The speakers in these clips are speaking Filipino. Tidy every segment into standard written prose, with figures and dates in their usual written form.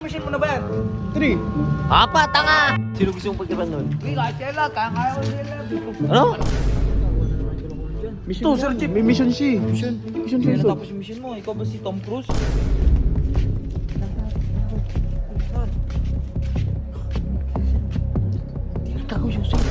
Machine mo na ba yan? 3. Apa, tanga! Sino gusto mong pagtipan nun? Hindi, kahit sila. Kaya ko sila. Ano? Mission Ito, yan. Sir Jeep. May mission siya. Mission Kaya siya. natapos yung mission mo. Ikaw ba si Tom Cruise? Ikaw, Yusuf.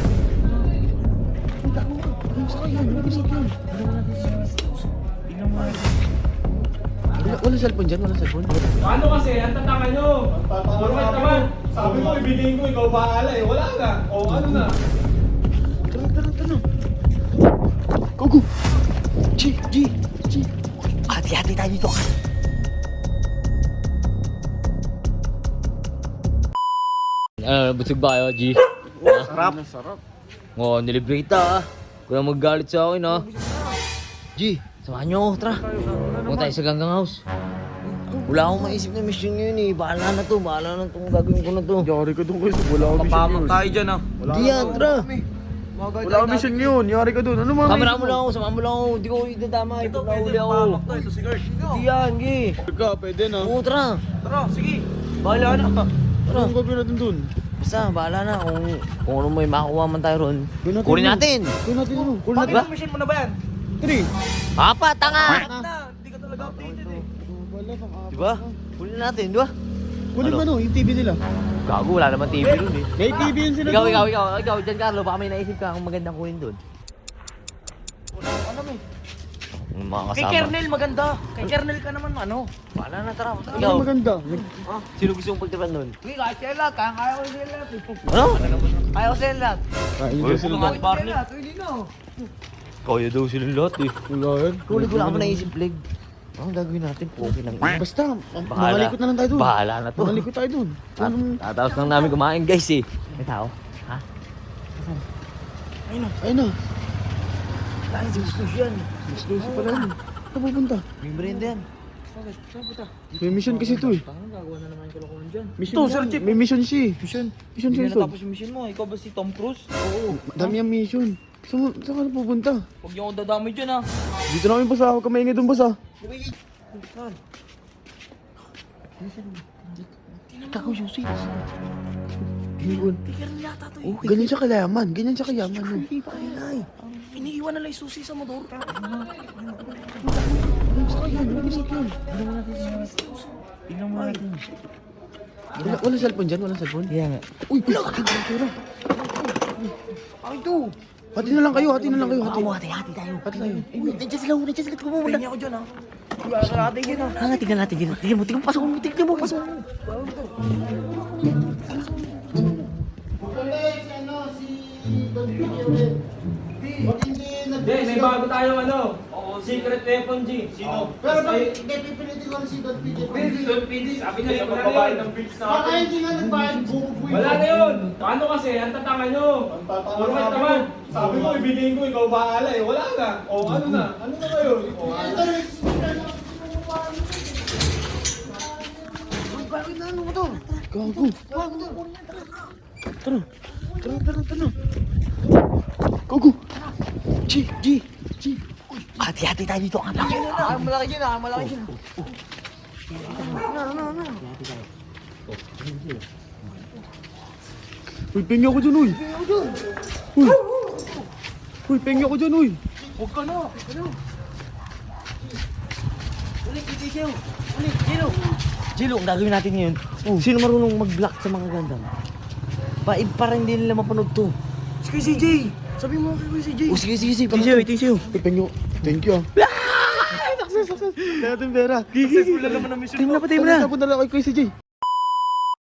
Walang cellphone dyan, walang cellphone. Ano kasi, ang tatanga nyo. Puro kayo naman. Sabi mo, ibigay ko, ikaw bahala eh. Wala na. O ano na. Tara. Go. G. Hati-hati tayo dito. Busog ba kayo, G? Sarap. Oo, nilibre kita ah. Kung maggalit sa akin ah. G, samahan nyo ako, tara. Punta tayo sa Ganggang House. Wala akong maisip na mission nyo yun eh. Bahala na itong gagawin ko na to. Yari ka doon kasi wala akong mission Papamak yun. tayo dyan ah. Di yan, tara. Wala akong mission yun. Yari ka doon. Ano mga Kamera mo lang ako, samahan mo lang ako. Di ko idadama, Ito, ito pwede nahuli ako. papamak to. Ito si Kurt. Di yan, G. Ka, pwede na. Oo, tara. Tara, sige. Bahala na. Ano ang gagawin natin doon? Basta, bahala na. Kung ano may makuha man tayo ron. Kunin natin. Kunin natin ano? Kunin natin. Bakit machine mo na ba yan? 3. Apa, tanga! Na, hindi ka talaga updated eh. Wala pang Di ba? Kunin natin, di ba? Kunin mo ano? Yung TV nila. Gago, wala naman TV ron eh. May TV yun sila Ikaw, doon. Diyan Carlo, baka may naisip ka kung magandang kunin doon. Wala akong alam eh. Yung mga Kay kasama. Kernel maganda. Kay Kernel ka naman ano. Bahala na, tara. Ano Ikaw, maganda? sino gusto mong pagtipan doon? Hindi, kahit sila. Kaya ko sila. Ano? Kaya ko sila. Kain ko sila doon. Partner. Hindi na. Kaya daw silang lahat eh. Wala yan. Kulit wala ka pa naisip, leg. Ang gagawin natin, okay lang. Basta, makalikot na lang tayo doon. Bahala na to. Makalikot tayo doon. Tatapos lang namin kumain, guys eh. May tao? Ha? Ayun na. Dahil si Gusto yan. Exclusive pala yun. Saan pupunta? May brenda yan. May mission kasi ito eh. Ang gagawa na naman yung kalokohan dyan. Mission Ito, yan. Sir Jeep. May mission siya eh. Mission. Mission Hindi siya na ito. natapos yung mission mo. Ikaw ba si Tom Cruise? Oo. Dami ang mission. Saan ka na pupunta? Huwag niyo akong dadamay dyan ah. Dito namin boss ah. Huwag ka maingay doon boss ah. Kako, Yusuf. Iniwan. Kernel yata to Oh, ganyan siya kayaman. Ganyan siya kayaman. No? Iniiwan na lang yung susi sa motor. Tingnan mo natin. Walang cellphone dyan. Walang cellphone. Kaya nga. Uy, wala ka. Ay, ito. Hati na lang kayo. Hati. Hati tayo. Hati tayo. Nandiyan sila kumumula. Tingnan ako dyan ah. Kaya natin yun ah. Tingnan natin. Tingnan mo, pasok mo. Hindi, may bago tayong ano. Secret weapon, G. Sino? Pero bakit hindi pipilitin ko si Don PD? Don't PD. Sabi niya, yung magbabayad ng bills na Baka hindi nga nagbayad, bububuhay. Wala na yun. Paano kasi, ang tatanga nyo. Puro kayo naman. Sabi mo, ibigay ko, ikaw bahala eh. Wala na. O ano na? Ano na kayo? O ano? Gago. Tara. Gago. G. Hati-hati tayo dito. Malaki dyan ah. Uy, pengi ako dyan, uy. Uy, pengi ako dyan, uy. Huwag ka na. Ulit, Jilo. Jilo, ang gagawin natin ngayon. Sino marunong mag-block sa mga gandang? Para hindi nila mapanood to. Si CJ. Sabi mo kay CJ. Sige. Tisyo. Uy, pengi ako. Thank you ah. Success. Kaya natin pera. Successful na naman ang mission mo. Tingnan mo na. Punta na ako kay CJ.